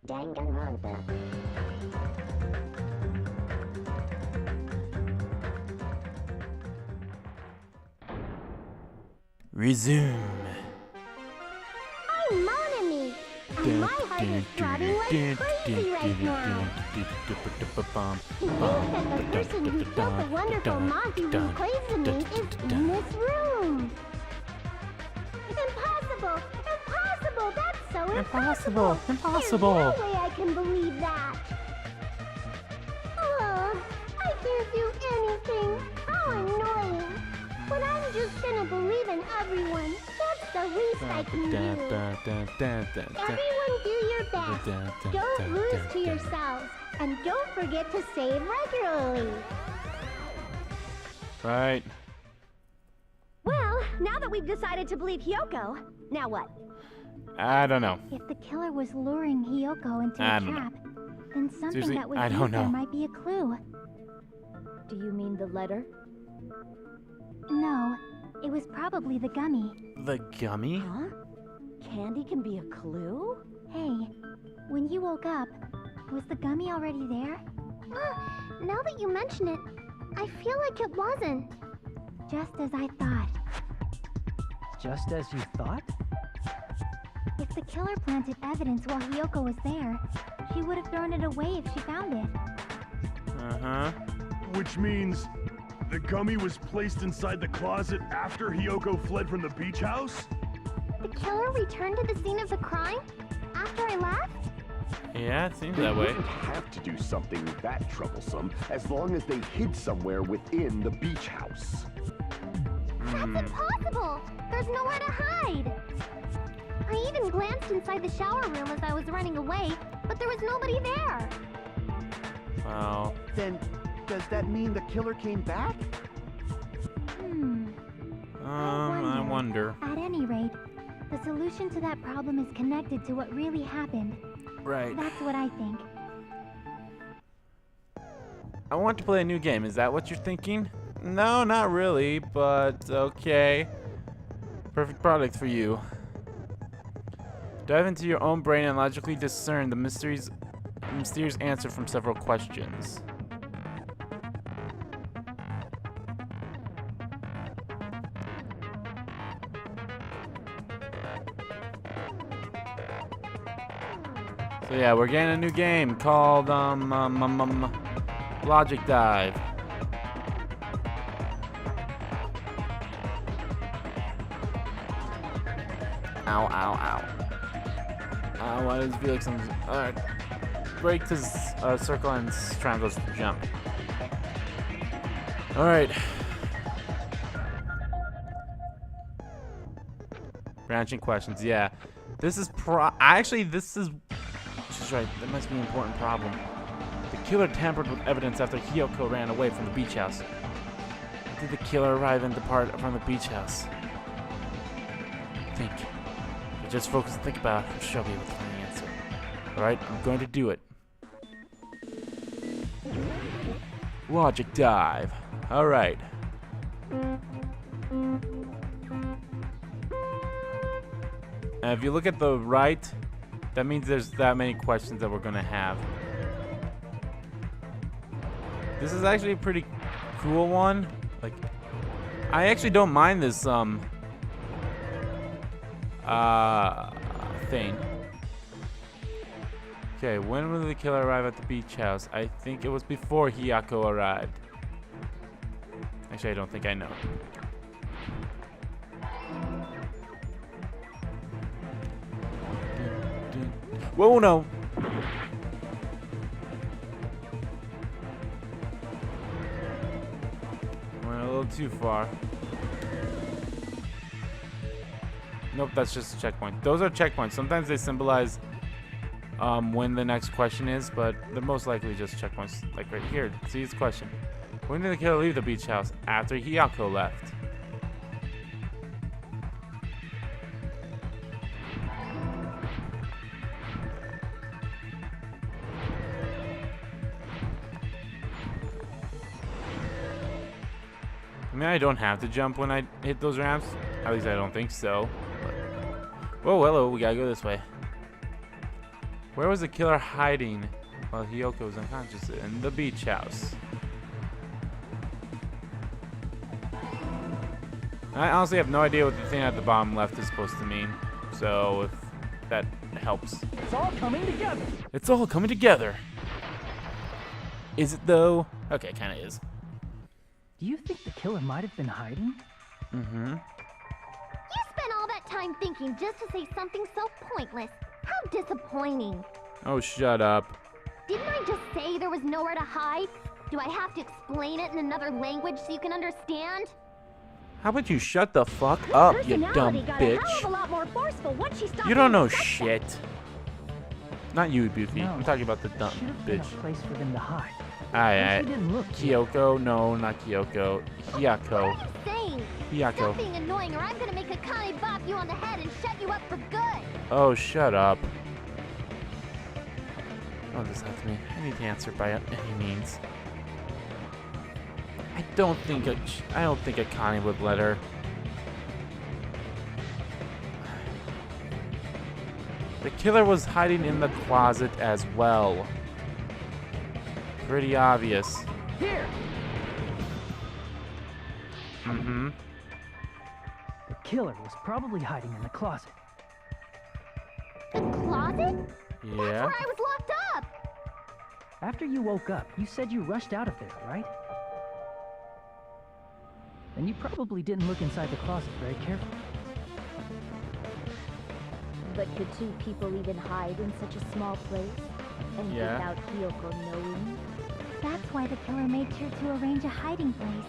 Danganronpa. Resume. I'm Monami, and my heart is throbbing like crazy right now. It means that the person who killed the wonderful Monty who plays the me is in this room. Impossible! Impossible! That's so impossible! Impossible. There's no way I can believe that. Oh, I can't do anything. How annoying. But I'm just gonna believe in everyone. That's the least I can do. Everyone do your best. Don't lose to yourselves. And don't forget to save regularly. Right. Well, now that we've decided to believe Hyoko, now what? I don't know. If the killer was luring Hyoko into I a don't know. trap, then something Seriously, that was I don't used there know. might be a clue. Do you mean the letter? No, it was probably the gummy. The gummy? Huh? Candy can be a clue? Hey, when you woke up, was the gummy already there? Now that you mention it, I feel like it wasn't. Just as I thought. Just as you thought? If the killer planted evidence while Hyoko was there, she would have thrown it away if she found it. Uh-huh. Which means the gummy was placed inside the closet after Hyoko fled from the beach house? The killer returned to the scene of the crime after I left? Yeah, it seems They that way. wouldn't have to do something that troublesome as long as they hid somewhere within the beach house. That's impossible! There's nowhere to hide! I even glanced inside the shower room as I was running away, but there was nobody there. Well, Then, does that mean the killer came back? I wonder. At any rate, the solution to that problem is connected to what really happened. Right. That's what I think. I want to play a new game. Is that what you're thinking? No, not really, but okay. Perfect product for you. Dive into your own brain and logically discern the mysterious answer from several questions. So yeah, we're getting a new game called Logic Dive. Ow, ow, ow. Why does it feel like something's... Alright. Break to circle and triangles to jump. Alright. Branching questions, yeah. This is actually, this is... She's right, that must be an important problem. The killer tampered with evidence after Hyoko ran away from the beach house. How did the killer arrive and depart from the beach house? Think. Just focus and think about it. I'm sure I'll be able to find the answer. Alright, I'm going to do it. Logic dive. Alright. And if you look at the right, that means there's that many questions that we're going to have. This is actually a pretty cool one. Like, I actually don't mind this, thing. Okay, when will the killer arrive at the beach house? I think it was before Hyoko arrived. Actually, I don't think I know. Whoa, no. Went a little too far. Nope, that's just a checkpoint. Those are checkpoints. Sometimes they symbolize when the next question is, but they're most likely just checkpoints. Like right here. See this question. When did the killer leave the beach house? After Hyoko left. I mean, I don't have to jump when I hit those ramps. At least I don't think so. But... Whoa, hello, we gotta go this way. Where was the killer hiding while Hiyoko was unconscious? In the beach house. I honestly have no idea what the thing at the bottom left is supposed to mean. So if that helps. It's all coming together. It's all coming together. Is it though? Okay, kind of is. Do you think the killer might have been hiding? Mm-hmm. You spent all that time thinking just to say something so pointless. How disappointing. Oh, shut up. Didn't I just say there was nowhere to hide? Do I have to explain it in another language so you can understand? How about you shut the fuck up, you dumb Personality got a hell of a bitch? lot more forceful once she stopped You don't being know suspect. shit. Not you, Goofy. No. I'm talking about the dumb Should have been a bitch. place for them to hide. Alright. She didn't look. Kyoko? No, not Kyoko. Hiyako. What are you saying? Hiyako. Stop being annoying or I'm gonna make Akane bop you on the head and shut you up for good. Oh, shut up. Don't just have to me. I need to answer by any means. I don't think Akane would let her. The killer was hiding in the closet as well. Pretty obvious. Here. Mm-hmm. The killer was probably hiding in the closet. The closet? Yeah. Where I was locked up. After you woke up, you said you rushed out of there, right? Then you probably didn't look inside the closet very carefully. But could two people even hide in such a small place? And Yeah. without Hiyoko knowing? That's why the killer made sure to arrange a hiding place.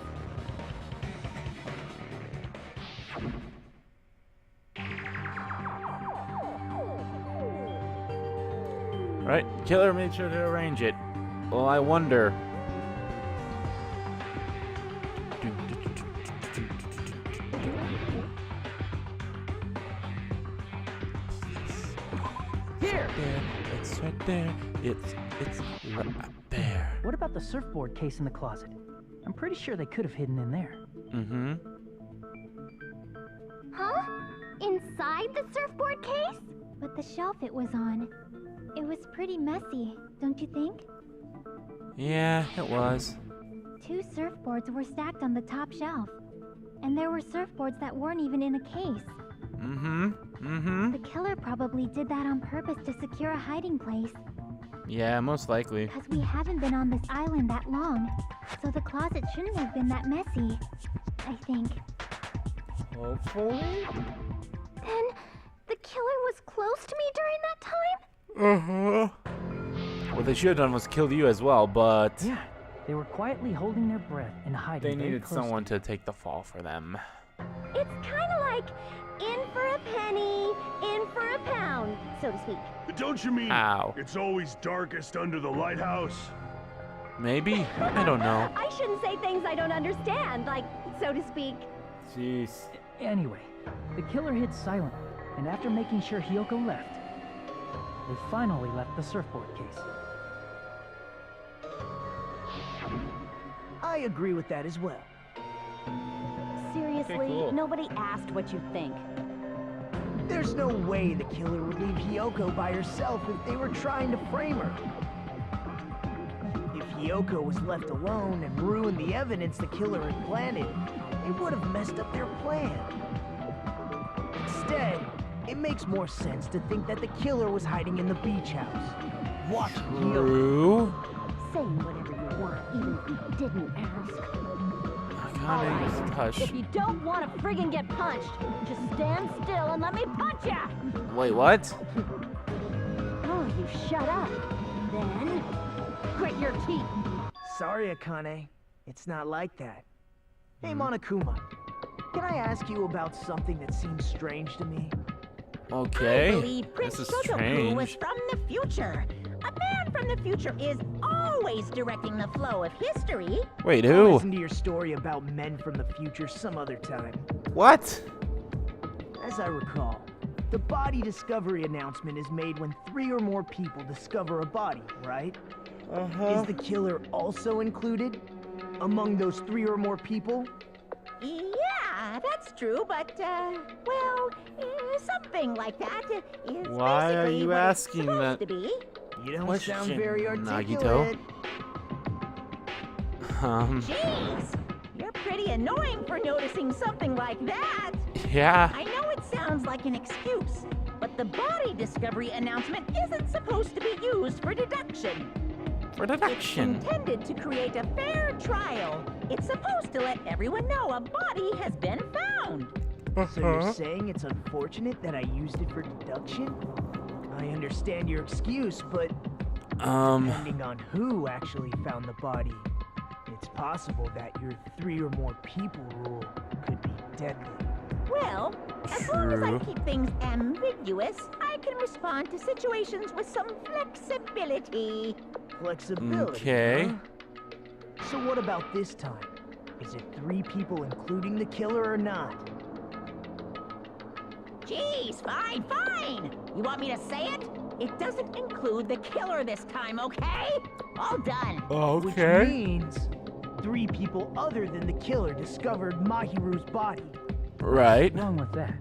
Right? Killer made sure to arrange it. Well, I wonder. Here. There, it's right there. It's right there. What about the surfboard case in the closet? I'm pretty sure they could have hidden in there. Mm-hmm. Huh? Inside the surfboard case? But the shelf it was on, it was pretty messy, don't you think? Yeah, it was. 2 surfboards were stacked on the top shelf. And there were surfboards that weren't even in a case. Mm-hmm. Mm-hmm. The killer probably did that on purpose to secure a hiding place. Yeah, most likely. Because we haven't been on this island that long. So the closet shouldn't have been that messy, I think. Hopefully. Then the killer was close to me during that time? Uh-huh. What they should have done was kill you as well, but Yeah, they were quietly holding their breath and hiding. they very needed close someone to take the fall for them. It's kind of like in for a penny, in for a pound, so to speak. Don't you mean Ow. it's always darkest under the lighthouse? Maybe? I don't know. I shouldn't say things I don't understand, like, so to speak. Jeez. Anyway, the killer hid silently, and after making sure Hiyoko left, they finally left the surfboard case. I agree with that as well. Seriously, Okay, cool. nobody asked what you think. There's no way the killer would leave Hiyoko by herself if they were trying to frame her. If Hiyoko was left alone and ruined the evidence the killer had planted, it would have messed up their plan. Instead, it makes more sense to think that the killer was hiding in the beach house, watching Hiyoko. True. Saying whatever you want, even if you didn't ask. Akane was If touched. you don't want to friggin' get punched, just stand still and let me punch ya! Wait, what? Oh, you shut up. Then, grit your teeth. Sorry, Akane. It's not like that. Hey, Monokuma. Can I ask you about something that seems strange to me? Okay. I believe Prince This is Shotoku was strange. from the future. A man from the future is always directing the flow of history. Wait, I'll who? listen to your story about men from the future some other time. What? As I recall, the body discovery announcement is made when 3 or more people discover a body, right? Is the killer also included among those 3 or more people? Yeah, that's true, but, well, something like that is Why are basically you what it's asking supposed that to be. You don't question, sound very articulate. Nagito? Jeez, you're pretty annoying for noticing something like that. Yeah. I know it sounds like an excuse, but the body discovery announcement isn't supposed to be used for deduction. For deduction. It's intended to create a fair trial. It's supposed to let everyone know a body has been found. So you're saying it's unfortunate that I used it for deduction? I understand your excuse, but depending on who actually found the body, it's possible that your 3 or more people rule could be deadly. Well, as long as I keep things ambiguous, I can respond to situations with some flexibility. Flexibility. Okay. Huh? So what about this time? Is it 3 people including the killer or not? Jeez, fine, fine. You want me to say it? It doesn't include the killer this time, okay? All done. Which means 3 people other than the killer discovered Mahiru's body. Right. What's wrong with that?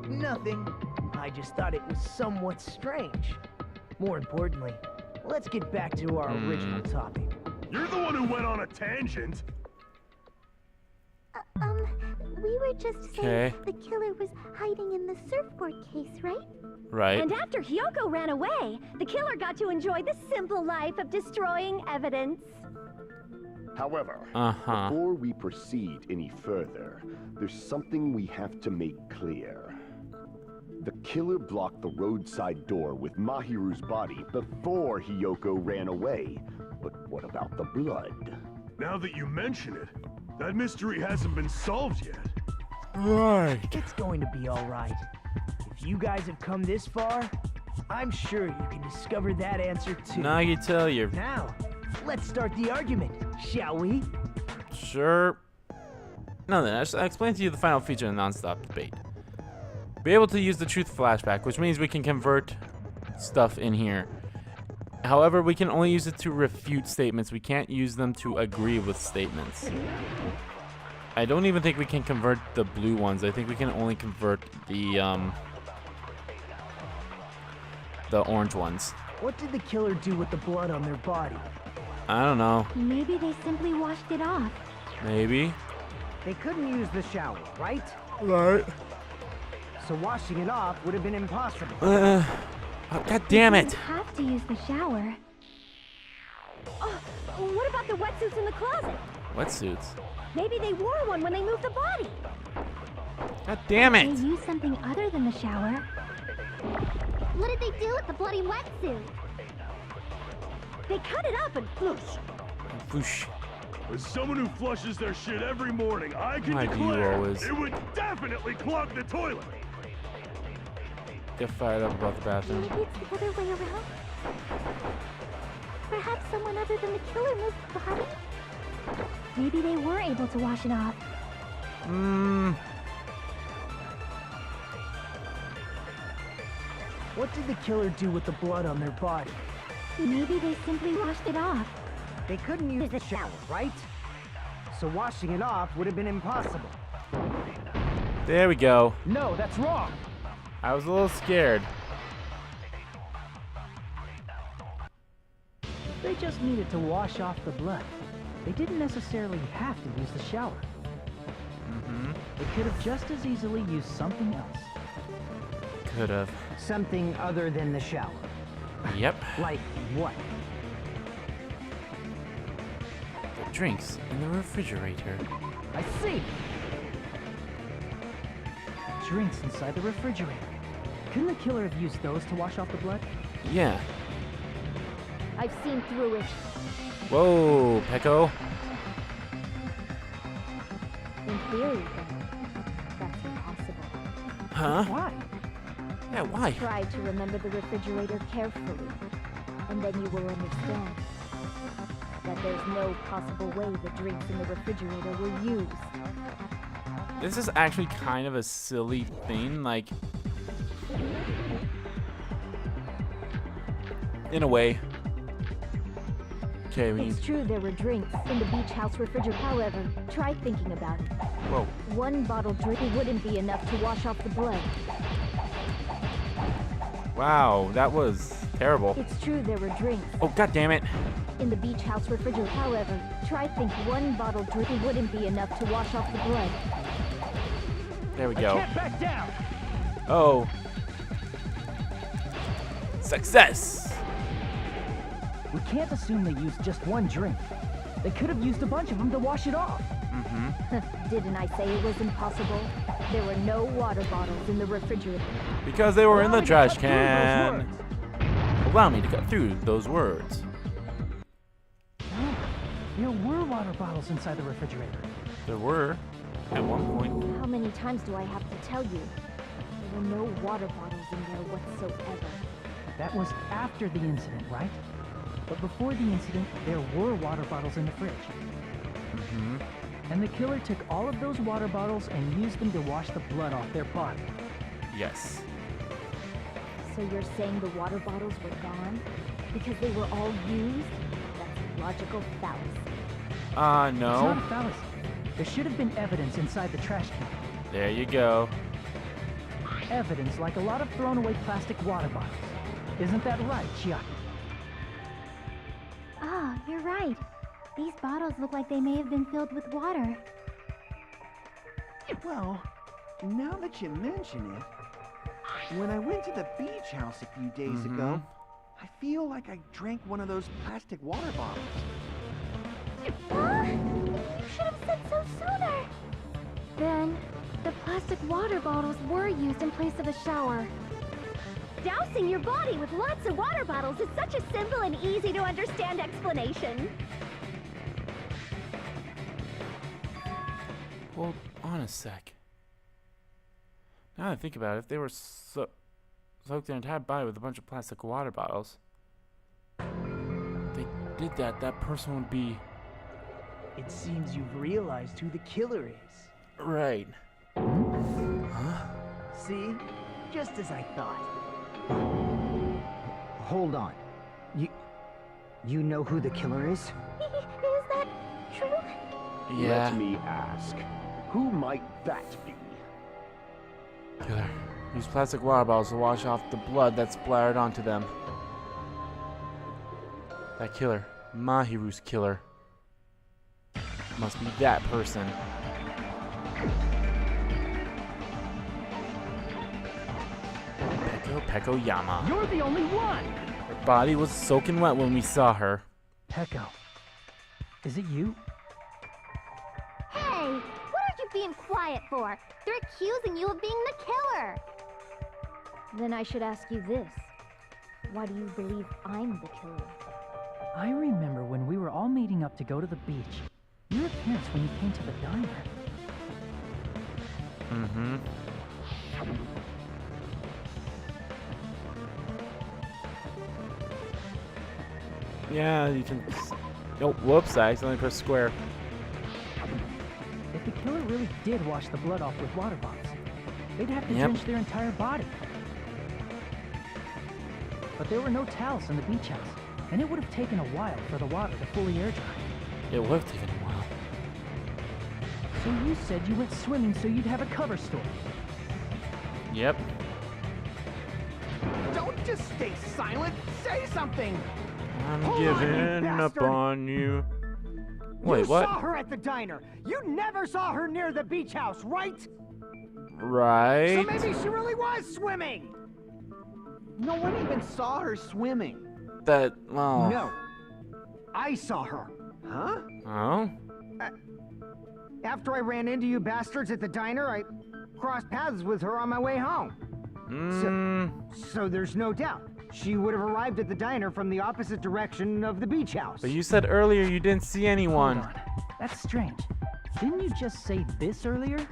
Nothing. I just thought it was somewhat strange. More importantly, let's get back to our original topic. You're the one who went on a tangent. We were just saying the killer was hiding in the surfboard case, right? Right. And after Hyoko ran away, the killer got to enjoy the simple life of destroying evidence. However, before we proceed any further, there's something we have to make clear. The killer blocked the roadside door with Mahiru's body before Hyoko ran away. But what about the blood? Now that you mention it, that mystery hasn't been solved yet. Right. It's going to be all right. If you guys have come this far, I'm sure you can discover that answer too. Nagito, you're... Now, let's start the argument, shall we? Sure. Now then, I'll explain to you the final feature of the non-stop debate. Be able to use the truth flashback, which means we can convert stuff in here. However, we can only use it to refute statements. We can't use them to agree with statements. I don't even think we can convert the blue ones. I think we can only convert the orange ones. What did the killer do with the blood on their body? I don't know. Maybe they simply washed it off. Maybe. They couldn't use the shower, right? Right. So washing it off would have been impossible. Oh, God damn They it. didn't have to use the shower. Oh, what about the wetsuits in the closet? Wetsuits. Maybe they wore one when they moved the body. God damn They it. used something other than the shower. What did they do with the bloody wetsuit? They cut it up and whoosh. Whoosh. As someone who flushes their shit every morning, I can Why do you declare always- it would definitely clog the toilet. Get fired up about the bathroom. Maybe it's the other way around. Perhaps someone other than the killer moved the body? Maybe they were able to wash it off. What did the killer do with the blood on their body? Maybe they simply washed it off. They couldn't use the shower, right? So washing it off would have been impossible. There we go. No, that's wrong. I was a little scared. They just needed to wash off the blood. They didn't necessarily have to use the shower. They could have just as easily used something else. Could have. Something other than the shower. Yep. Like what? The drinks in the refrigerator. I see. Drinks inside the refrigerator. Couldn't the killer have used those to wash off the blood? Yeah. I've seen through it. Whoa, Pecco. In theory, that's impossible. Huh? Why? Yeah, why? Try to remember the refrigerator carefully, and then you will understand that there's no possible way the drinks in the refrigerator were used. This is actually kind of a silly thing, like... in a way. Okay, we It's true there were drinks in the beach house refrigerator. However, try thinking about it. Whoa. One bottle drink wouldn't be enough to wash off the blood. Wow, that was terrible. It's true there were drinks Oh, god damn it. in the beach house refrigerator. However, try think one bottle drink wouldn't be enough to wash off the blood. There we go. Can't back down. Oh. Success. We can't assume they used just one drink. They could have used a bunch of them to wash it off. Didn't I say it was impossible? There were no water bottles in the refrigerator. Because they were in the trash Allow me to cut through those can. Allow me to cut through those words. No, there were water bottles inside the refrigerator. There were, at one point. How many times do I have to tell you? There were no water bottles in there whatsoever. That was after the incident, right? But before the incident, there were water bottles in the fridge. And the killer took all of those water bottles and used them to wash the blood off their body. Yes. So you're saying the water bottles were gone? Because they were all used? That's logical fallacy. It's No. not a fallacy. There should have been evidence inside the trash can. There you go. Evidence like a lot of thrown away plastic water bottles. Isn't that right, Chiaki? Ah, you're right. These bottles look like they may have been filled with water. Well, now that you mention it, when I went to the beach house a few days ago, I feel like I drank one of those plastic water bottles. You should have said so sooner. Then, the plastic water bottles were used in place of a shower. Dousing your body with lots of water bottles is such a simple and easy to understand explanation. Hold on a sec. Now that I think about it, if they were soaked their entire body with a bunch of plastic water bottles, if they did that, that person would be... It seems you've realized who the killer is. Right. See? Just as I thought. Hold on. You know who the killer is? Is that true? Yeah. Let me ask, who might that be? Killer. Use plastic water bottles to wash off the blood that splattered onto them. That killer. Mahiru's killer. Must be that person. Peko Yama. You're the only one! Her body was soaking wet when we saw her. Peko. Is it you? Hey, what are you being quiet for? They're accusing you of being the killer. Then I should ask you this. Why do you believe I'm the killer? I remember when we were all meeting up to go to the beach. Your appearance when you came to the diner. Yeah, you can... Oh, whoops, I accidentally pressed square. If the killer really did wash the blood off with water bottles, they'd have to drench their entire body. But there were no towels in the beach house, and it would have taken a while for the water to fully air dry. It would have taken a while. So you said you went swimming so you'd have a cover story. Yep. Don't just stay silent. Say something. I'm Hold on, you giving up bastard! on you. Wait, You what? saw her at the diner. You never saw her near the beach house, right? Right. So maybe she really was swimming. No one even saw her swimming. That, well... No. I saw her. Huh? Oh? After I ran into you bastards at the diner, I crossed paths with her on my way home. So there's no doubt. She would have arrived at the diner from the opposite direction of the beach house. But you said earlier you didn't see anyone. Hold on. That's strange. Didn't you just say this earlier?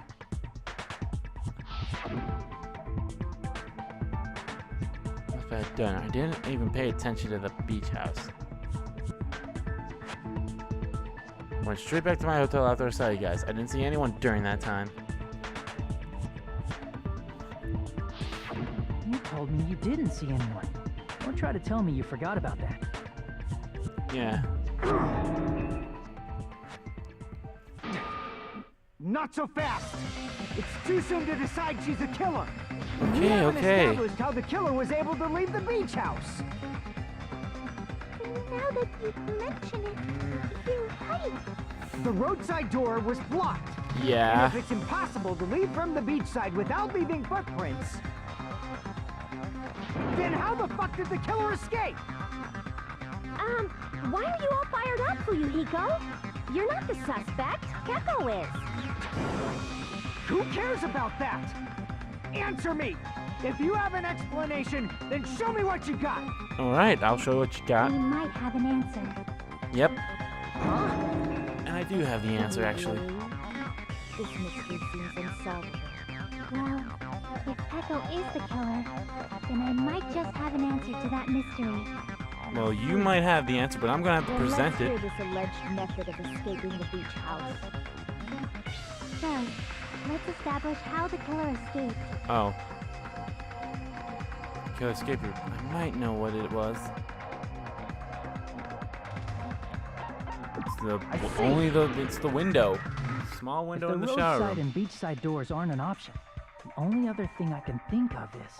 What's that done? I didn't even pay attention to the beach house. Went straight back to my hotel after I saw you guys. I didn't see anyone during that time. You told me you didn't see anyone. Don't try to tell me you forgot about that. Yeah. Not so fast. It's too soon to decide she's a killer. We Okay, haven't okay. established how the killer was able to leave the beach house. Now that you mention it, you're right. The roadside door was blocked. Yeah. And if it's impossible to leave from the beachside without leaving footprints, then how the fuck did the killer escape? Why are you all fired up, Fuyuhiko? You're not the suspect. Keko is. Who cares about that? Answer me! If you have an explanation, then show me what you got! Alright, I'll show what you got. We might have an answer. Yep. And I do have the answer, actually. This mystery seems unsolvable. Well, if Keko is the killer, then I might just have an answer to that mystery. Well, you might have the answer, but I'm gonna have to Then present let's it. hear this alleged method of escaping the beach house. So, let's establish how the killer escaped. Oh. Killer escape route. I might know what it was. It's the window. Small window in the shower roadside room. and beachside doors aren't an option, the only other thing I can think of is...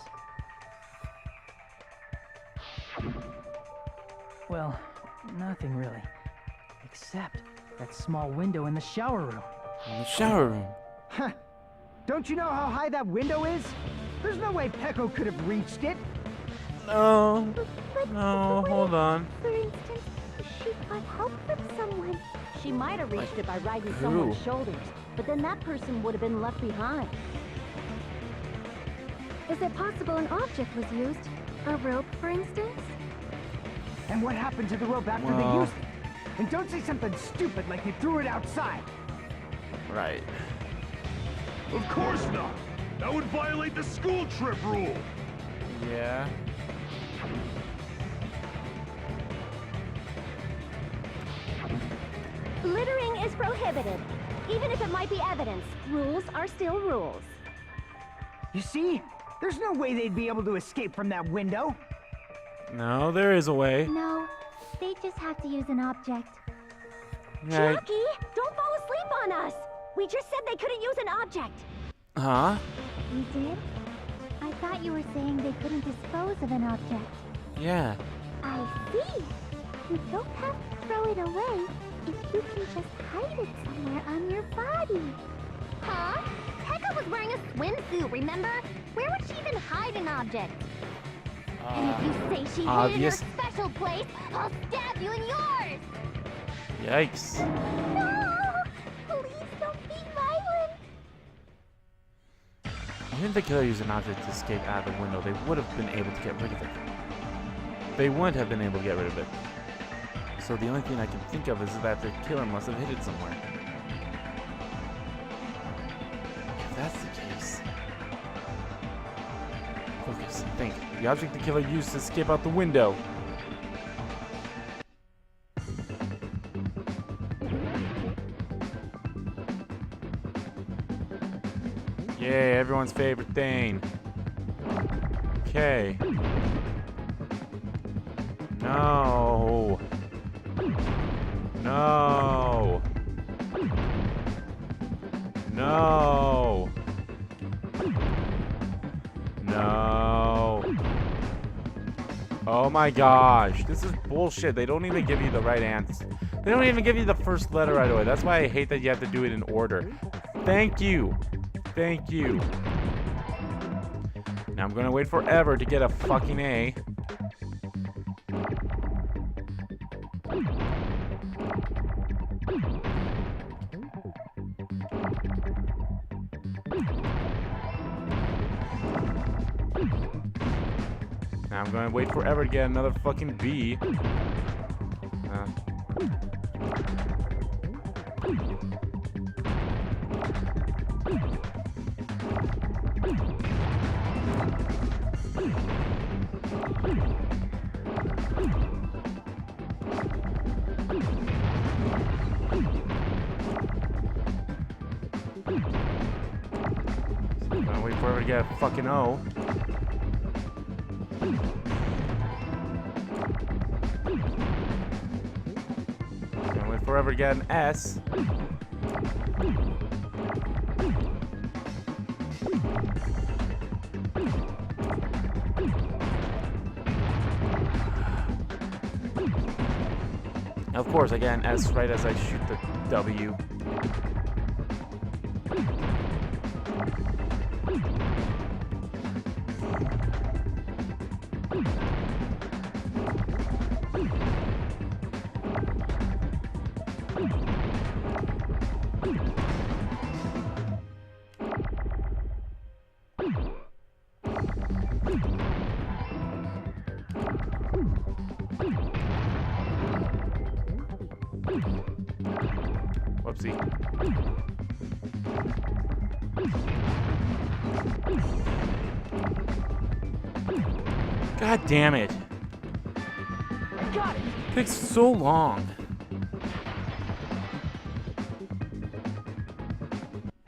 Well, nothing really. Except that small window in the shower room. In the shower room. Huh. Don't you know how high that window is? There's no way Peko could have reached it. No. But No, hold on. for instance, she got help from someone. She might have reached it by riding who? someone's shoulders, but then that person would have been left behind. Is it possible an object was used? A rope, for instance? And what happened to the rope after they Well- used it? And don't say something stupid like you threw it outside. Right. Of course not! That would violate the school trip rule! Yeah. Littering is prohibited. Even if it might be evidence, rules are still rules. You see? There's no way they'd be able to escape from that window. No, there is a way. No, they just have to use an object. Right. Chucky, don't fall asleep on us! We just said they couldn't use an object. Huh? You did? I thought you were saying they couldn't dispose of an object. Yeah. I see. You don't have to throw it away if you can just hide it somewhere on your body. Huh? Pekka was wearing a swimsuit, remember? Where would she even hide an object? And if you say she hid obvious. in her special place, I'll stab you in yours! Yikes. No! Please don't be violent. Even if the killer used an object to escape out of the window, they would have been able to get rid of it. They wouldn't have been able to get rid of it. So the only thing I can think of is that the killer must have hid it somewhere. If that's the case... Focus and think. The object the killer used to escape out the window. Yay, everyone's favorite thing. Okay. No. No. No. No. Oh my gosh. This is bullshit. They don't even give you the right answer. They don't even give you the first letter right away. That's why I hate that you have to do it in order. Thank you. Thank you. Now I'm gonna wait forever to get a fucking A. Now I'm gonna wait forever to get another fucking B. I'm gonna wait forever to get a fucking O. I'm gonna wait forever to get an S. Of course, again, as right as I shoot the W. Whoopsie. God damn it. Got it. Takes so long.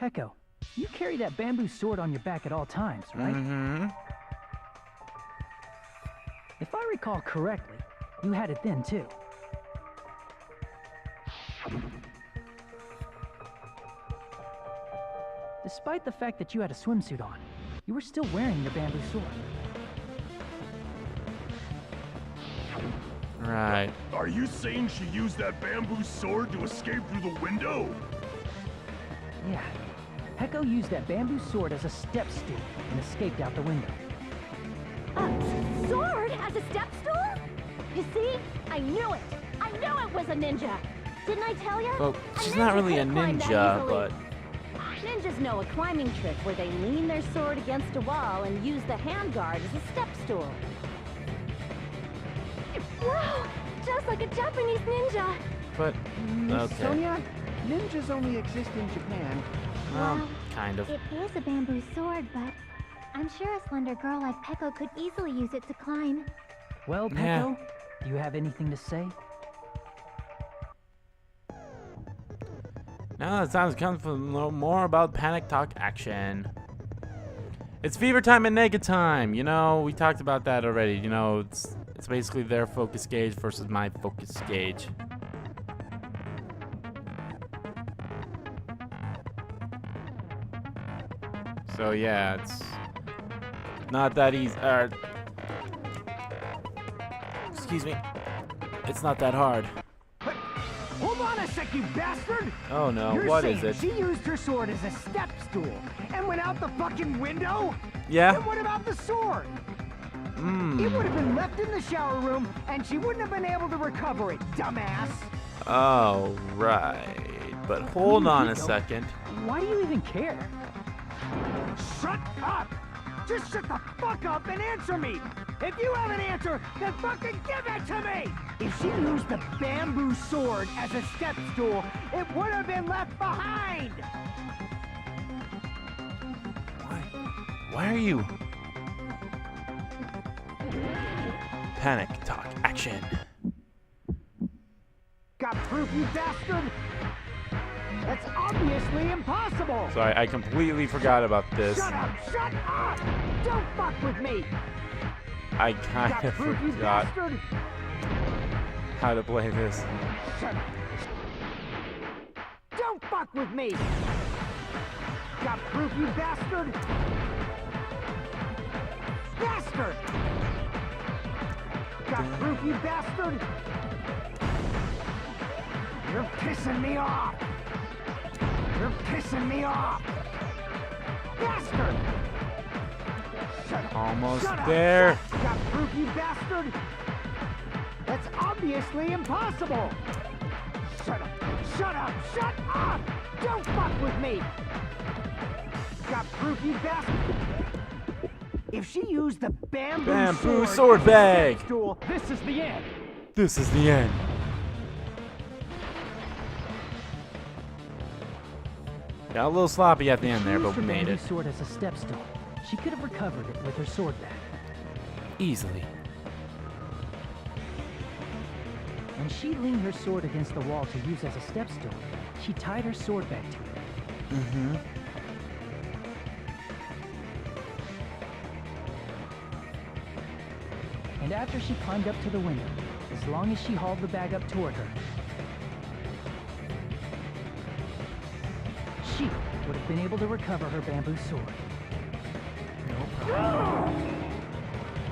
Pecco, you carry that bamboo sword on your back at all times, right? Mm-hmm. If I recall correctly, you had it then too. Despite the fact that you had a swimsuit on, you were still wearing your bamboo sword. Right. Are you saying she used that bamboo sword to escape through the window? Yeah. Pecco used that bamboo sword as a step stool and escaped out the window. A sword as a step stool? You see? I knew it! I knew it was a ninja! Didn't I tell you? Well, she's not really a ninja, but... Ninjas know a climbing trick where they lean their sword against a wall and use the handguard as a step stool. Wow! Just like a Japanese ninja! But, okay. Sonia, ninjas only exist in Japan. Well, kind of. It is a bamboo sword, but I'm sure a slender girl like Pecco could easily use it to climb. Well, Pecco, do you have anything to say? Now it's time to come for a little more about Panic Talk action. It's fever time and naked time. You know, we talked about that already. You know, it's basically their focus gauge versus my focus gauge. So yeah, it's not that easy. Excuse me. It's not that hard. Hold on a sec, you bastard! Oh no, You're what saying is it? She used her sword as a step stool and went out the fucking window? Yeah. And what about the sword? It would have been left in the shower room and she wouldn't have been able to recover it, dumbass. Oh, right. But hold on a second. Why do you even care? Shut up! Just shut the fuck up and answer me! If you have an answer, then fucking give it to me! If she used the bamboo sword as a step stool, it would have been left behind! Why are you? Panic Talk action. Got proof, you bastard? That's obviously impossible! Sorry, I completely forgot about this. Shut up! Shut up! Don't fuck with me! I kind of forgot how to play this. Shut up! Don't fuck with me! Got proof, you bastard? Bastard! Got proof, you bastard? You're pissing me off! You're pissing me off! Bastard! Shut up! Almost Shut up. there. Got proof, you bastard? That's obviously impossible! Shut up! Shut up! Shut up! Don't fuck with me! Got proof, you bastard? If she used the bamboo sword bag! Stool, this is the end! This is the end. Got a little sloppy at the end there, but we made it. Sword as a step stool. She could have recovered it with her sword back. Easily. When she leaned her sword against the wall to use as a step stool, she tied her sword back to it. Mm-hmm. And after she climbed up to the window, as long as she hauled the bag up toward her, she would have been able to recover her bamboo sword. No problem.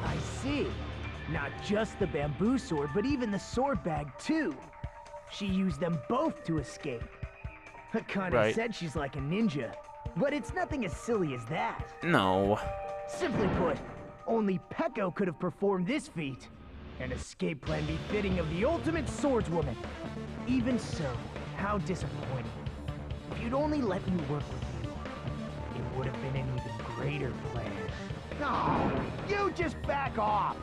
I see. Not just the bamboo sword, but even the sword bag too. She used them both to escape. Akane Right. said she's like a ninja, but it's nothing as silly as that. No. Simply put, only Peko could have performed this feat. An escape plan befitting of the ultimate swordswoman. Even so, how disappointing. If you'd only let me work with you, it would have been an even greater plan. No, you just back off!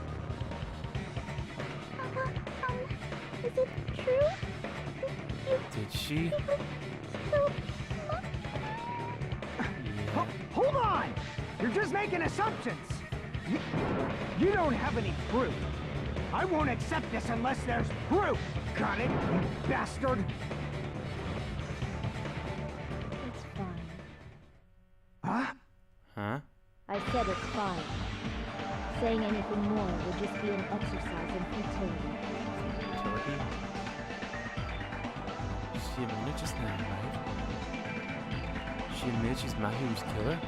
Is it true? Did she? Hold on! You're just making assumptions! You don't have any proof. I won't accept this unless there's proof! Got it, you bastard? It's fine. Huh? Huh? I said it's fine. Saying anything more would just be an exercise in futility. Futility? She admitted just now, right? She admitted she's Mahiru's killer?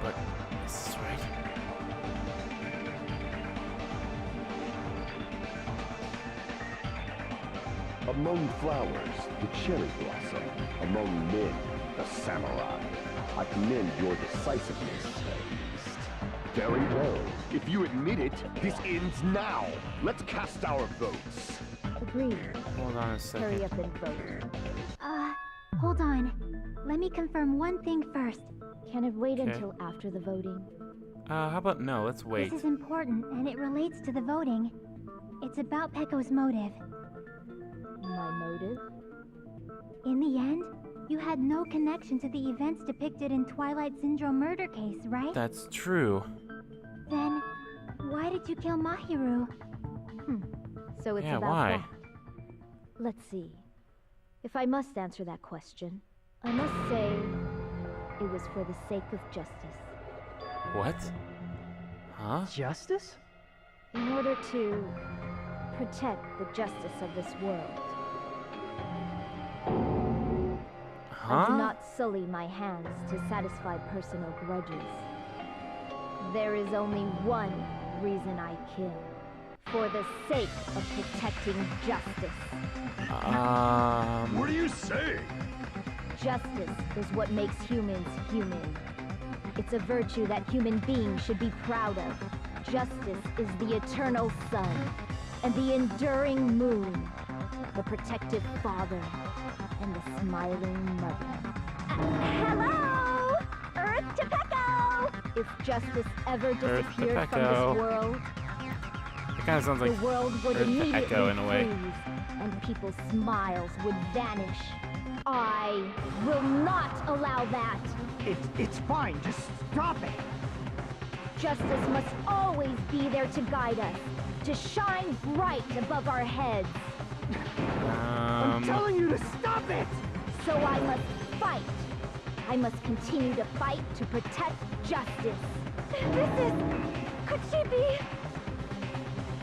But this is right. Among flowers, the cherry blossom. Among men, the samurai. I commend your decisiveness, at least. Very well. If you admit it, this ends now. Let's cast our votes. Agreed. Hold on a second. Hurry up and vote. Hold on. Let me confirm one thing first. Can it wait Okay. until after the voting? How about no? Let's wait. This is important, and it relates to the voting. It's about Peko's motive. My motive? In the end, you had no connection to the events depicted in Twilight Syndrome murder case, right? That's true. Then, why did you kill Mahiru? So it's Yeah, about why? that. Let's see. If I must answer that question, I must say it was for the sake of justice. What? Huh? Justice? In order to protect the justice of this world. I do not sully my hands to satisfy personal grudges. There is only one reason I kill. For the sake of protecting justice. What are you saying? Justice is what makes humans human. It's a virtue that human beings should be proud of. Justice is the eternal sun and the enduring moon, the protective father and the smiling mother. Hello! Earth to Peko! If justice ever Earth to disappeared from Peko. this world, It kind of sounds like the world would Earth to immediately Echo in a way. freeze, and people's smiles would vanish. I will not allow that. It's fine, just stop it! Justice must always be there to guide us, to shine bright above our heads. I'm telling you to stop it! So I must fight. I must continue to fight to protect justice. Could she be?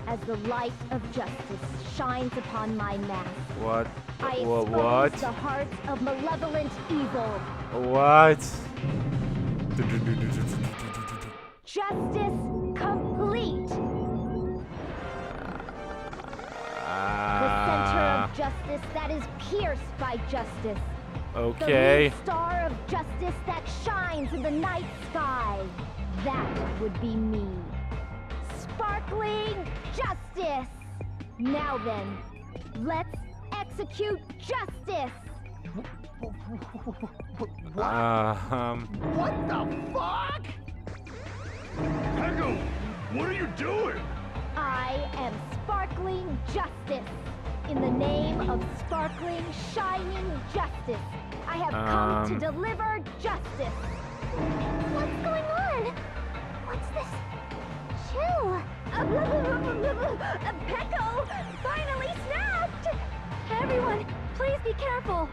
As the light of justice shines upon my mask, What? I expose What? the hearts of malevolent evil. What? Justice complete. The center of justice that is pierced by justice. Okay. The lead star of justice that shines in the night sky. That would be me. Sparkling justice. Now then, let's execute justice. What the fuck? Peko, what are you doing? I am sparkling justice. In the name of sparkling, shining justice, I have come to deliver justice. What's going on? What's this? Chill. Peko finally snapped! Everyone, please be careful.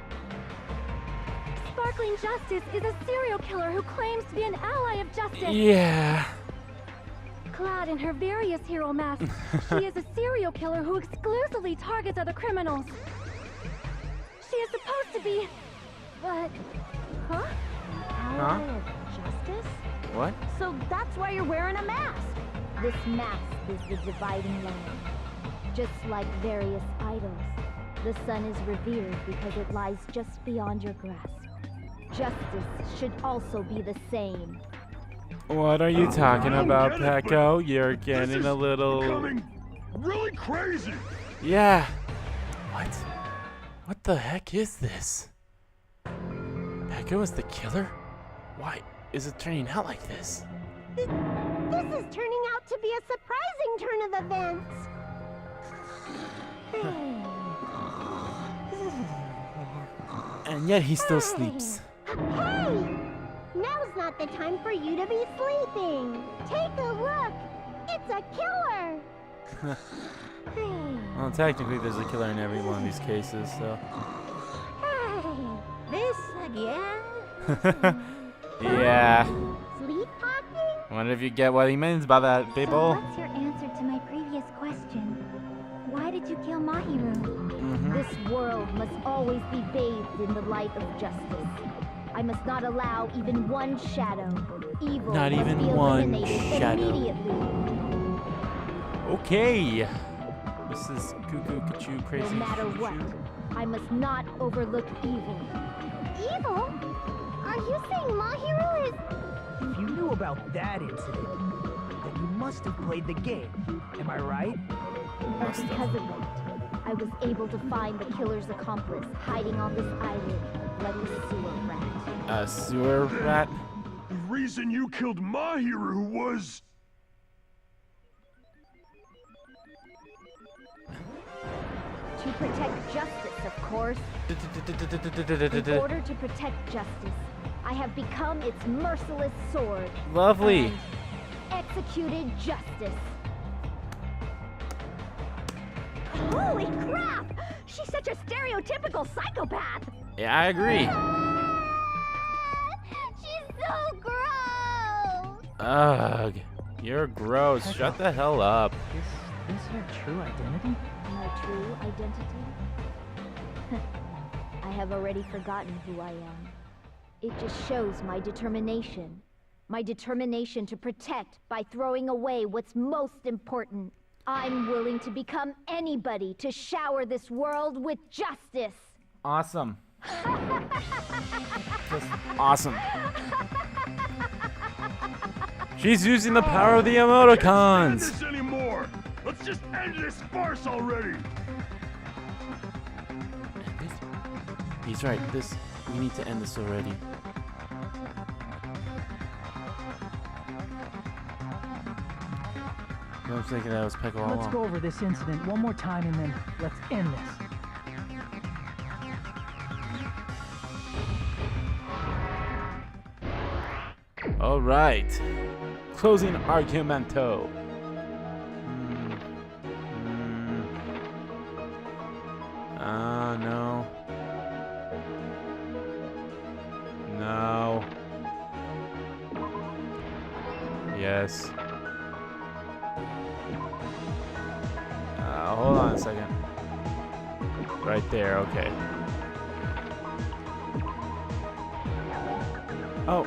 Sparkling Justice is a serial killer who claims to be an ally of justice. Yeah. Clad in her various hero masks, she is a serial killer who exclusively targets other criminals. She is supposed to be... But... Huh? Ally of justice? What? So that's why you're wearing a mask. This mask is the dividing line. Just like various idols, the sun is revered because it lies just beyond your grasp. Justice should also be the same. What are you talking about, Pecco? You're getting a little... becoming really crazy. Yeah. What? What the heck is this? Pecco is the killer? Why is it turning out like this? This is turning out to be a surprising turn of events. And yet he still sleeps. Hey! Now's not the time for you to be sleeping. Take a look. It's a killer. Well, technically there's a killer in every one of these cases, so... This again? Yeah. Sleepwalking? Wonder if you get what he means by that, So people. what's your answer to my previous question? Why did you kill Mahiru? This world must always be bathed in the light of justice. I must not allow even one shadow. Evil Not must even be one eliminated shadow. immediately. Okay. This is cuckoo, cuckoo, crazy. No matter what, I must not overlook evil. Evil? Are you saying Mahiru is... If you knew about that incident, then you must have played the game. Am I right? But because of it, I was able to find the killer's accomplice hiding on this island, bloody sewer rat. A sewer rat? The reason you killed Mahiru was... To protect justice, of course. In order to protect justice, I have become its merciless sword. Lovely. And executed justice. Holy crap! She's such a stereotypical psychopath! Yeah, I agree. She's so gross. Ugh. You're gross. Shut the hell up. Is this your true identity? My true identity? I have already forgotten who I am. It just shows my determination. My determination to protect by throwing away what's most important. I'm willing to become anybody to shower this world with justice. Awesome. Just awesome. She's using the power of the Can't emoticons. stand this anymore. Let's just end this farce already. He's right. We need to end this already. I was thinking that was Pecco all Let's along. go over this incident one more time and then let's end this. All right. Closing argumento. No. No. Yes. Hold on a second. Right there, okay. Oh.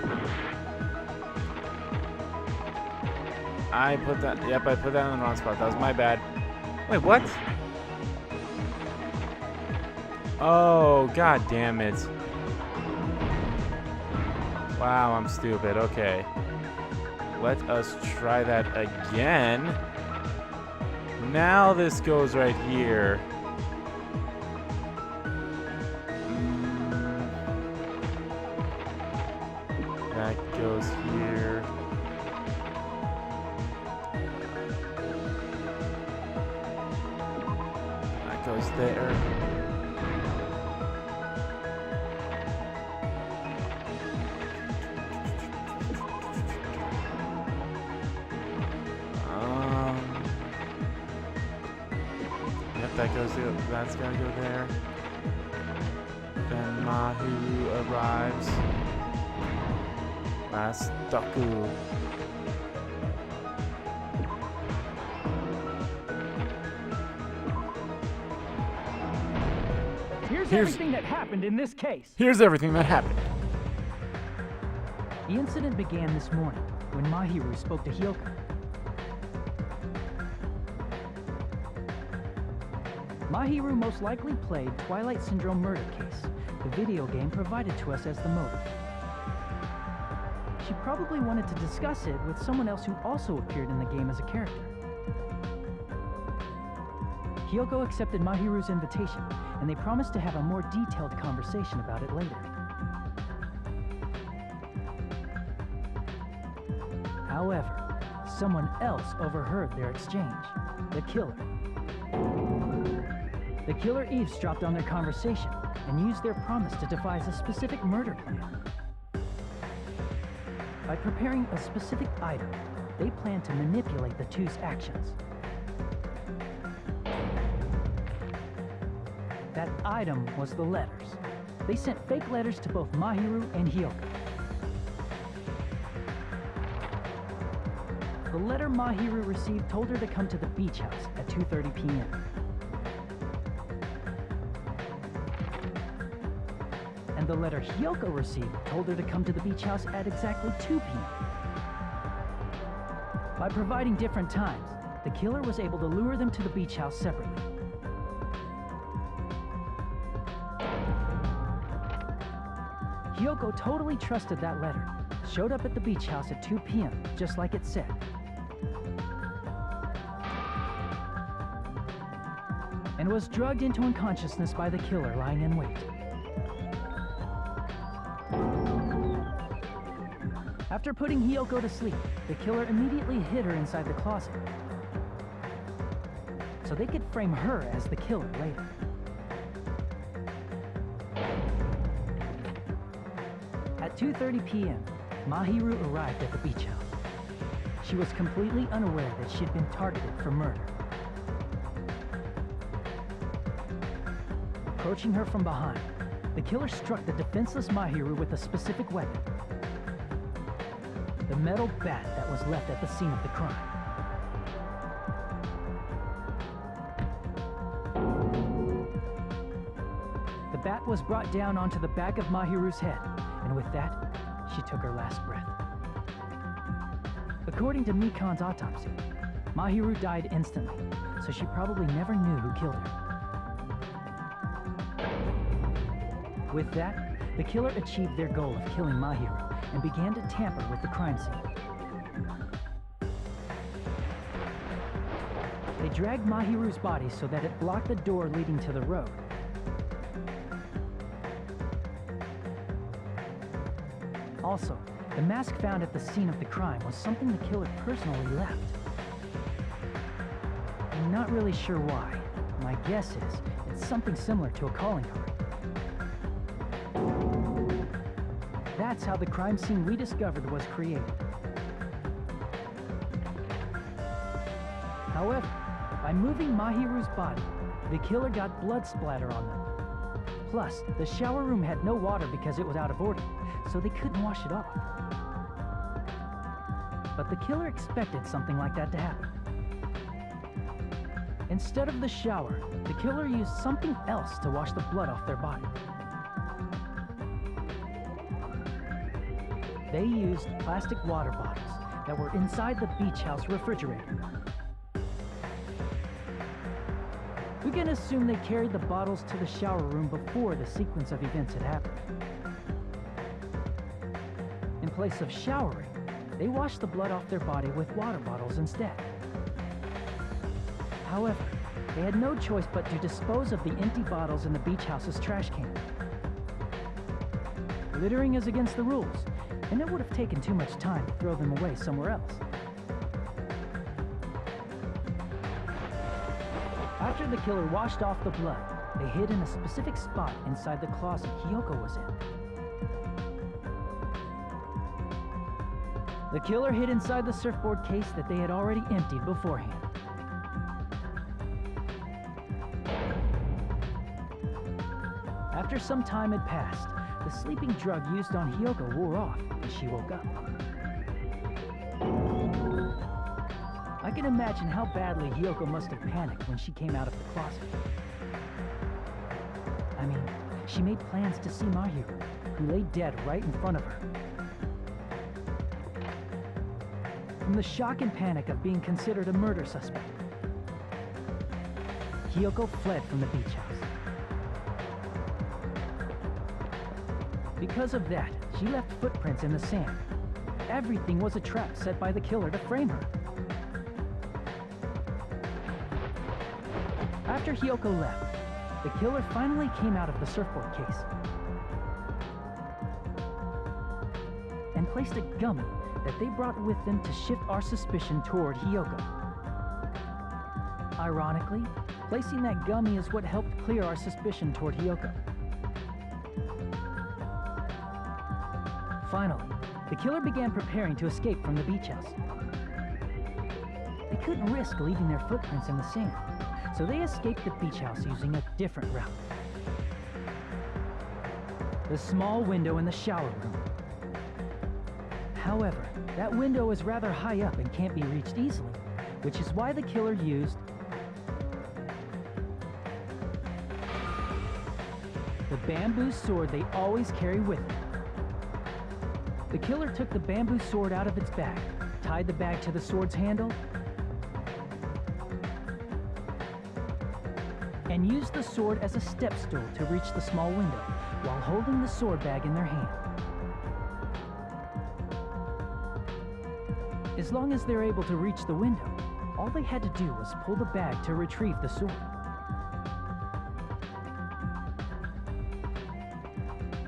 I put that in the wrong spot. That was my bad. Wait, what? Oh, god damn it. Wow, I'm stupid. Okay. Let us try that again. Now this goes right here. That goes here. That goes there. That goes there. That's gotta go there. Then Mahu arrives. Last Daku. Here's everything that happened in this case. Here's everything that happened. The incident began this morning when Mahiru spoke to Hyoko. Mahiru most likely played Twilight Syndrome Murder Case, the video game provided to us as the motive. She probably wanted to discuss it with someone else who also appeared in the game as a character. Hiyoko accepted Mahiru's invitation, and they promised to have a more detailed conversation about it later. However, someone else overheard their exchange, the killer. The killer eavesdropped on their conversation and used their promise to devise a specific murder plan. By preparing a specific item, they planned to manipulate the two's actions. That item was the letters. They sent fake letters to both Mahiru and Hiyoko. The letter Mahiru received told her to come to the beach house at 2:30 p.m. And the letter Hiyoko received told her to come to the beach house at exactly 2 p.m. By providing different times, the killer was able to lure them to the beach house separately. Hiyoko totally trusted that letter, showed up at the beach house at 2 p.m., just like it said. And was drugged into unconsciousness by the killer lying in wait. After putting Hiyoko to sleep, the killer immediately hid her inside the closet, so they could frame her as the killer later. At 2:30 p.m., Mahiru arrived at the beach house. She was completely unaware that she'd been targeted for murder. Approaching her from behind, the killer struck the defenseless Mahiru with a specific weapon. The metal bat that was left at the scene of the crime. The bat was brought down onto the back of Mahiru's head, and with that, she took her last breath. According to Mikan's autopsy, Mahiru died instantly, so she probably never knew who killed her. With that, the killer achieved their goal of killing Mahiru and began to tamper with the crime scene. They dragged Mahiru's body so that it blocked the door leading to the road. Also, the mask found at the scene of the crime was something the killer personally left. I'm not really sure why. My guess is it's something similar to a calling card. That's how the crime scene we discovered was created. However, by moving Mahiru's body, the killer got blood splatter on them. Plus, the shower room had no water because it was out of order, so they couldn't wash it off. But the killer expected something like that to happen. Instead of the shower, the killer used something else to wash the blood off their body. They used plastic water bottles that were inside the beach house refrigerator. We can assume they carried the bottles to the shower room before the sequence of events had happened. In place of showering, they washed the blood off their body with water bottles instead. However, they had no choice but to dispose of the empty bottles in the beach house's trash can. Littering is against the rules, and it would have taken too much time to throw them away somewhere else. After the killer washed off the blood, they hid in a specific spot inside the closet Hiyoko was in. The killer hid inside the surfboard case that they had already emptied beforehand. After some time had passed, the sleeping drug used on Hiyoko wore off, and she woke up. I can imagine how badly Hiyoko must have panicked when she came out of the closet. I mean, she made plans to see Mahiru, who lay dead right in front of her. From the shock and panic of being considered a murder suspect, Hiyoko fled from the beach house. Because of that, she left footprints in the sand. Everything was a trap set by the killer to frame her. After Hiyoko left, the killer finally came out of the surfboard case and placed a gummy that they brought with them to shift our suspicion toward Hiyoko. Ironically, placing that gummy is what helped clear our suspicion toward Hiyoko. Finally, the killer began preparing to escape from the beach house. They couldn't risk leaving their footprints in the sand, so they escaped the beach house using a different route. The small window in the shower room. However, that window is rather high up and can't be reached easily, which is why the killer used the bamboo sword they always carry with them. The killer took the bamboo sword out of its bag, tied the bag to the sword's handle, and used the sword as a step stool to reach the small window while holding the sword bag in their hand. As long as they're able to reach the window, all they had to do was pull the bag to retrieve the sword.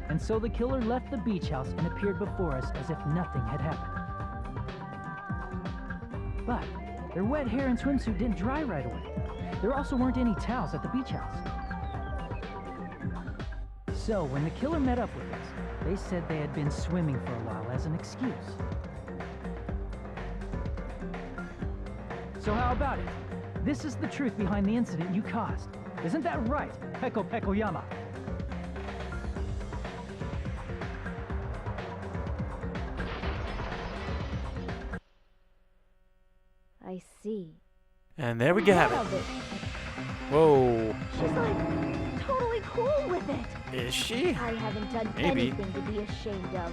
And so the killer left the beach house and appeared before us as if nothing had happened. But their wet hair and swimsuit didn't dry right away. There also weren't any towels at the beach house. So when the killer met up with us, they said they had been swimming for a while as an excuse. So how about it? This is the truth behind the incident you caused. Isn't that right, Peko Pekoyama? I see. And there we have it. Whoa. She's like totally cool with it. Is she? I haven't done Maybe. anything to be ashamed of.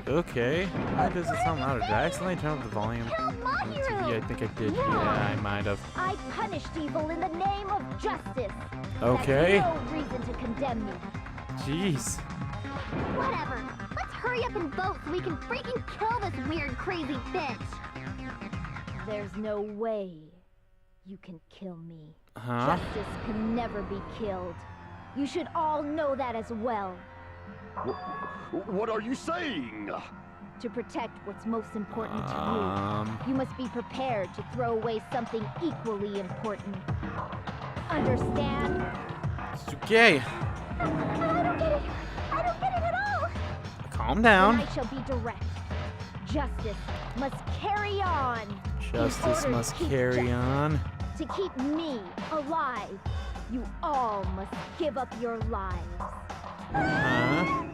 Okay. Why does it sound louder? Did I accidentally turn up the volume on the TV? I think I did. Yeah, I might have. I punished evil in the name of justice. Okay. That's no reason to condemn me. Jeez. Whatever. Let's hurry up and vote so we can freaking kill this weird, crazy bitch. There's no way you can kill me. Huh? Justice can never be killed. You should all know that as well. What are you saying? To protect what's most important to you, you must be prepared to throw away something equally important. Understand? It's okay. I don't get it. I don't get it at all. Calm down. Then I shall be direct. Justice must carry on. Justice must carry on. To keep me alive, you all must give up your lives. Huh?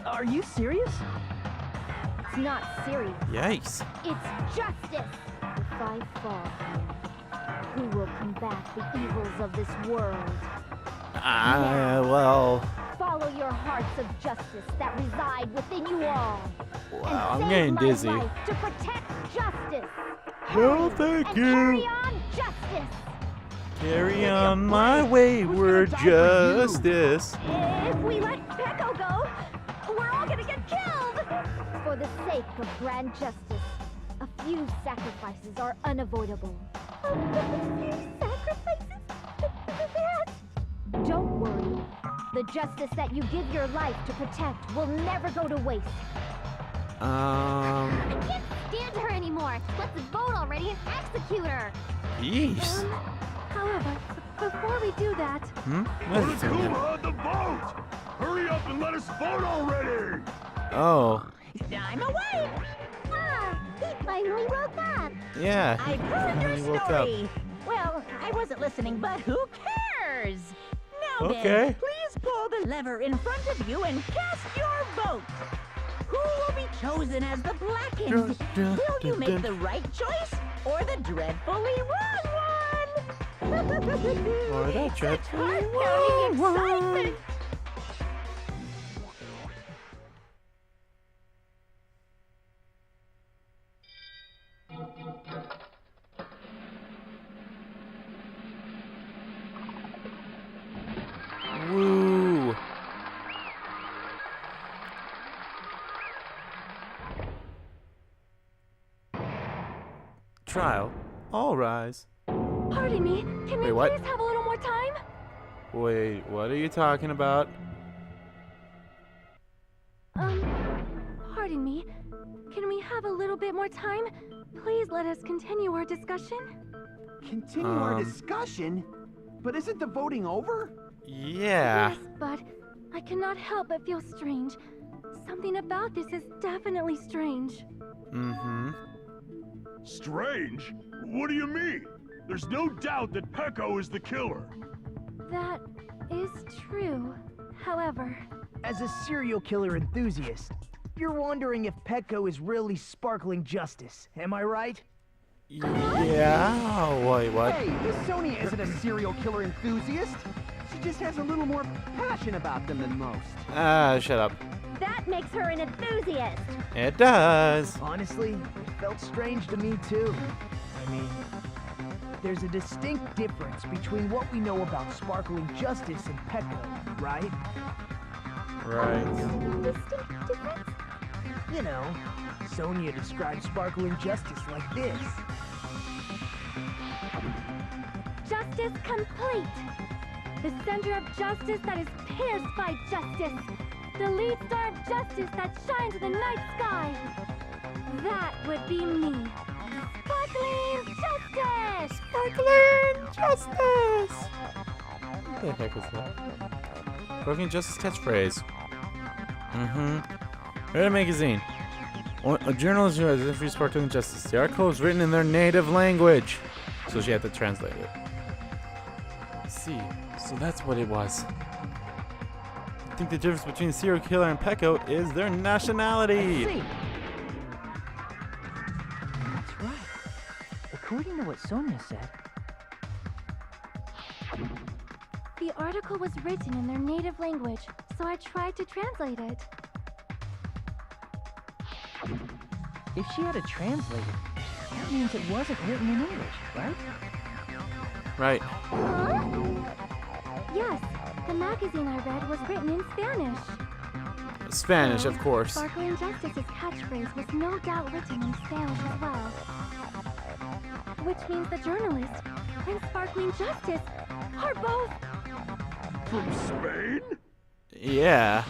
Are you serious? It's not serious. Yikes. It's justice. If I fall, who will combat the evils of this world? Well. Follow your hearts of justice that reside within you all. Wow, and I'm getting save dizzy. my life to protect justice. No, thank you. Carry on justice. Carry on my wayward justice. If we let Peko go, we're all gonna get killed! For the sake of grand justice, a few sacrifices are unavoidable. A few sacrifices? That? Don't worry. The justice that you give your life to protect will never go to waste. I can't stand her anymore. Let's vote already and execute her. Jeez. However, before we do that... What is it? Monokuma, the vote! Hurry up and let us vote already! Oh. I'm awake! Ah, he finally woke up. Yeah. I've heard He your woke story. Well, I wasn't listening, but who cares? Now Okay. then, please pull the lever in front of you and cast your vote. Who will be chosen as the blackened? Will you make the right choice or the dreadfully wrong one? Or the dreadfully Heart-pounding excitement! trial, all rise. Pardon me, can we Wait, please have a little more time? Wait, what are you talking about? Pardon me. Can we have a little bit more time? Please let us continue our discussion. Continue our discussion? But isn't the voting over? Yeah. Yes, but I cannot help but feel strange. Something about this is definitely strange. Mm-hmm. Strange? What do you mean? There's no doubt that Pecco is the killer. That is true. However, As a serial killer enthusiast, you're wondering if Pecco is really sparkling justice, am I right? Yeah. Wait, what? Hey, this Sonia isn't a serial killer enthusiast. She just has a little more passion about them than most. Shut up. That makes her an enthusiast. It does. Honestly, it felt strange to me too. I mean, there's a distinct difference between what we know about sparkling justice and Pecco, right? Right. Distinct difference? You know, Sonia describes sparkling justice like this. justice complete. The center of justice that is pierced by justice. The lead star of justice that shines in the night sky. That would be me. Sparkling justice! Sparkling justice! What the heck is that? Sparkling justice catchphrase. Read a magazine. A journalist who has interviewed Sparkling Justice. The article is written in their native language, so she had to translate it. I see. So that's what it was. I think the difference between serial killer and Pecco is their nationality. I see. That's right. According to what Sonia said. The article was written in their native language, so I tried to translate it. If she had a translator, that means it wasn't written in English, right? Right. Huh? Yes, the magazine I read was written in Spanish. Spanish, So, of course. Sparkling Justice's catchphrase was no doubt written in Spanish as well. Which means the journalist and Sparkling Justice are both... From Spain? Yeah.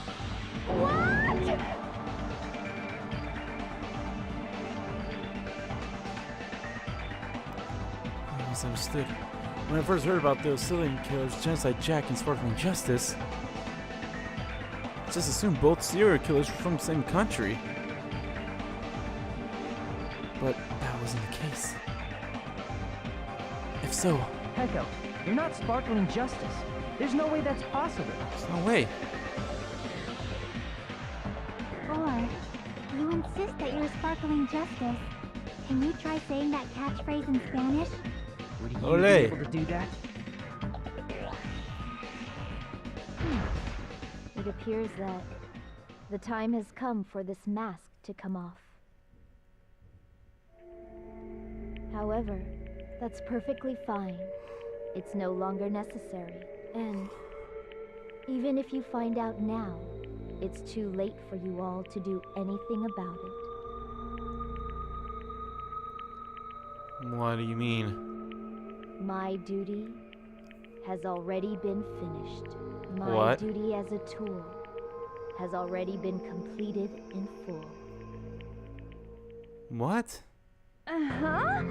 What? I misunderstood. When I first heard about those silly killers, Genocide Jack and Sparkling Justice, I just assumed both serial killers were from the same country. But that wasn't the case. If so, Pecco, you're not Sparkling Justice. There's no way that's possible. there's no way. Or, you insist that you're Sparkling Justice. Can you try saying that catchphrase in Spanish? Would you Ole. be able to do that? It appears that the time has come for this mask to come off. However, that's perfectly fine. It's no longer necessary. And even if you find out now, it's too late for you all to do anything about it. What do you mean? My duty has already been finished. My What? duty as a tool has already been completed in full. What? Uh-huh.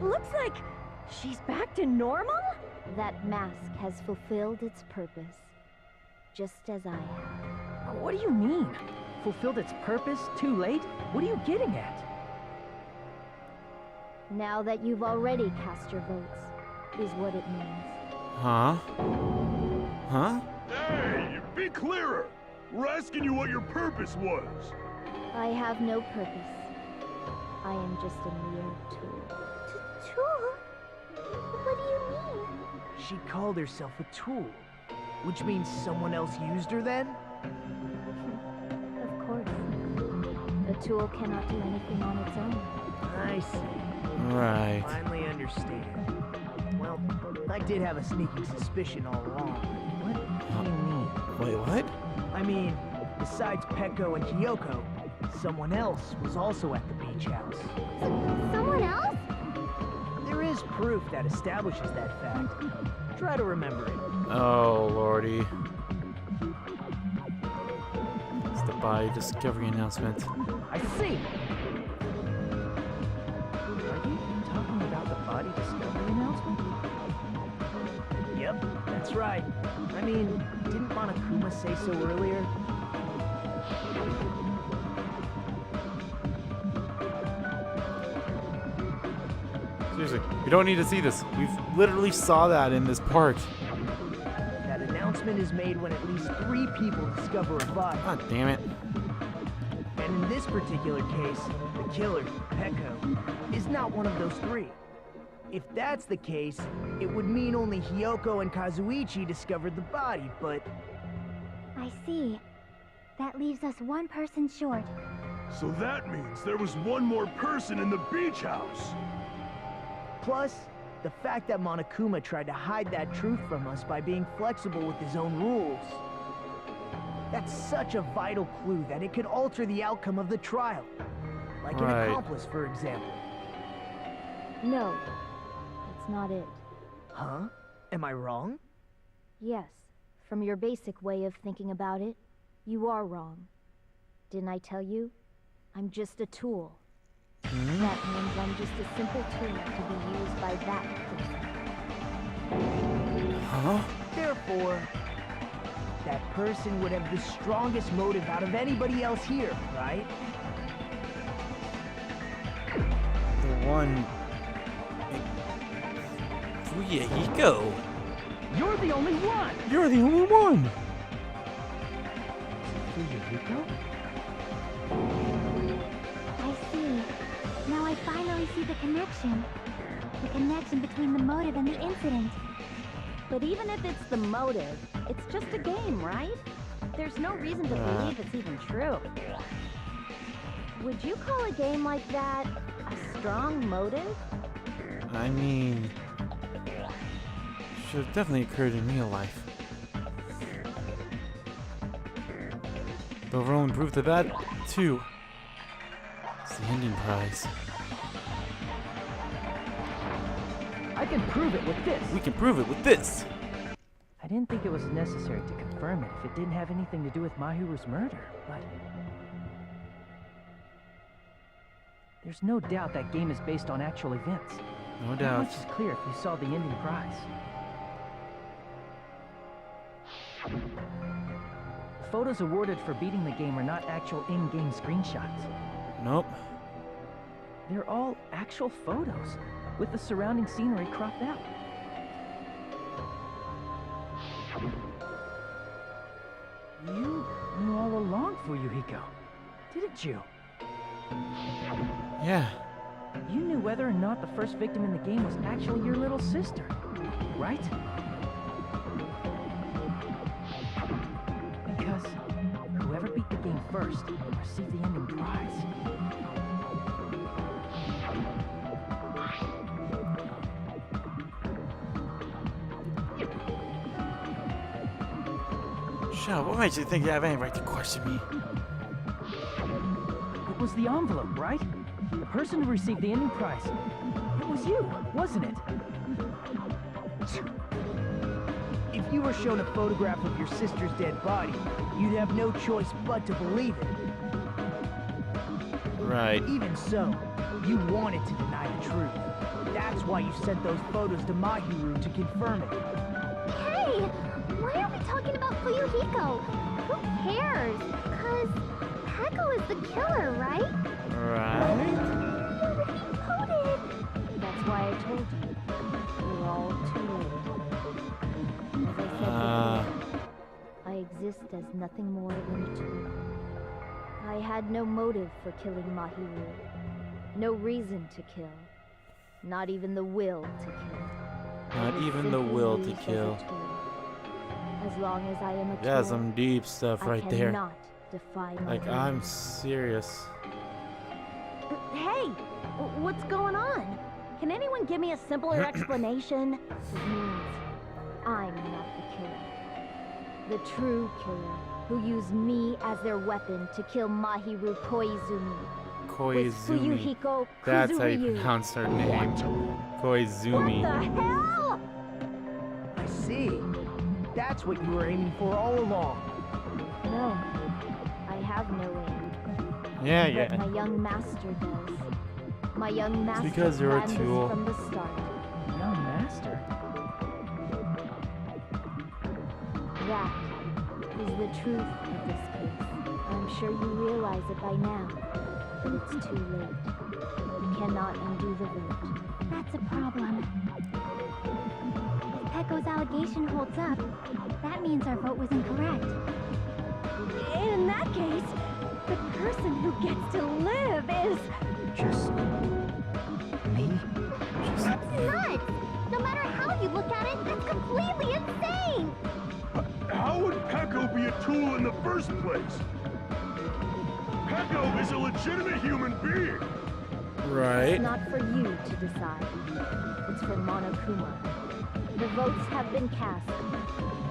Looks like she's back to normal? That mask has fulfilled its purpose, just as I have. What do you mean? Fulfilled its purpose too late? What are you getting at? Now that you've already cast your votes, is what it means. Huh? Huh? Hey, be clearer! We're asking you what your purpose was. I have no purpose. I am just a mere tool. Tool? What do you mean? She called herself a tool, which means someone else used her then? Of course. A tool cannot do anything on its own. I see. Right. Finally understand. Well, I did have a sneaking suspicion all along. What do you mean? Wait, what? I mean, besides Pecco and Kyoko, someone else was also at the beach house. Someone else? is proof that establishes that fact. Try to remember it. Oh, lordy. It's the body discovery announcement. I see. Are you talking about the body discovery announcement? Yep, that's right. I mean, didn't Monokuma say so earlier? Seriously, we don't need to see this. We've literally saw that in this part. That announcement is made when at least 3 people discover a body. God damn it. And in this particular case, the killer, Peko, is not one of those 3. If that's the case, it would mean only Hiyoko and Kazuichi discovered the body, but... I see. That leaves us one person short. So that means there was one more person in the beach house. Plus, the fact that Monokuma tried to hide that truth from us by being flexible with his own rules. That's such a vital clue that it could alter the outcome of the trial. Like an accomplice, for example. No, that's not it. Huh? Am I wrong? Yes, from your basic way of thinking about it, you are wrong. Didn't I tell you? I'm just a tool. That means I'm just a simple tool to be used by that person. Huh? Therefore, that person would have the strongest motive out of anybody else here, right? The one... Hiko. You're the only one! You're the only one! Hiko? I see. Now I finally see the connection. The connection between the motive and the incident. But even if it's the motive, it's just a game, right? There's no reason to believe it's even true. Would you call a game like that a strong motive? I mean... should have definitely occurred in real life. But we're only proof of that, too. It's the ending prize. I can prove it with this. We can prove it with this. I didn't think it was necessary to confirm it if it didn't have anything to do with Mahiru's murder, but... there's no doubt that game is based on actual events. No That doubt. much is clear if you saw the ending prize. The photos awarded for beating the game are not actual in-game screenshots. Nope. They're all actual photos, with the surrounding scenery cropped out. You knew all along, Fuyuhiko, didn't you? Yeah. You knew whether or not the first victim in the game was actually your little sister, right? Because whoever beat the game first received the ending prize. Shut up. What makes you think you have any right to question me? It was the envelope, right? The person who received the ending prize. It was you, wasn't it? If you were shown a photograph of your sister's dead body, you'd have no choice but to believe it. Right. Even so, you wanted to deny the truth. That's why you sent those photos to Mahiru to confirm it. Hey! Why are we talking about Fuyuhiko? Who cares? 'Cause Peko is the killer, right? Right. That's why I told you. We're all too late. As I said before, I exist as nothing more than a tool. I had no motive for killing Mahiru. No reason to kill. Not even the will to kill. Not even the will to kill. As long as I am a tool, Yeah, some deep stuff right I there. cannot defy my Like, will. I'm serious. Hey! What's going on? Can anyone give me a simpler explanation? It means I'm not the killer. The true killer, who used me as their weapon to kill Mahiru Koizumi. Koizumi. Fuyuhiko That's how you Kuzuryu. pronounce her name. Koizumi. What the hell? I see. That's what you were aiming for all along. No, I have no aim. Yeah, But yeah. my young master does. My young master because you're a planned this tool. from the start. Young master. That is the truth of this case. I'm sure you realize it by now, but it's too late. You cannot undo the vote. That's a problem. If Pecco's allegation holds up, that means our vote was incorrect. In that case, the person who gets to live is... Just me? That's nuts! No matter how you look at it, that's completely insane! How would Pecco be a tool in the first place? Pecco is a legitimate human being! Right. It's not for you to decide. It's for Monokuma. The votes have been cast.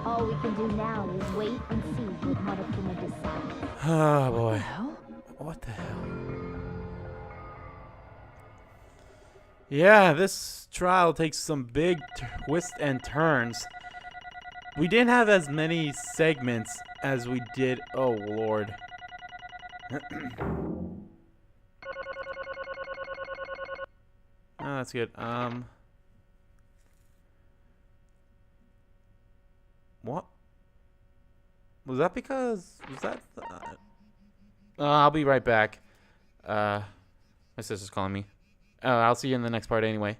All we can do now is wait and see what Monokuma decides. Oh boy. What the hell? Yeah, this trial takes some big twists and turns. We didn't have as many segments as we did. Oh lord. Oh, that's good. What? Was that because... Was that... I'll be right back. My sister's calling me. I'll see you in the next part anyway.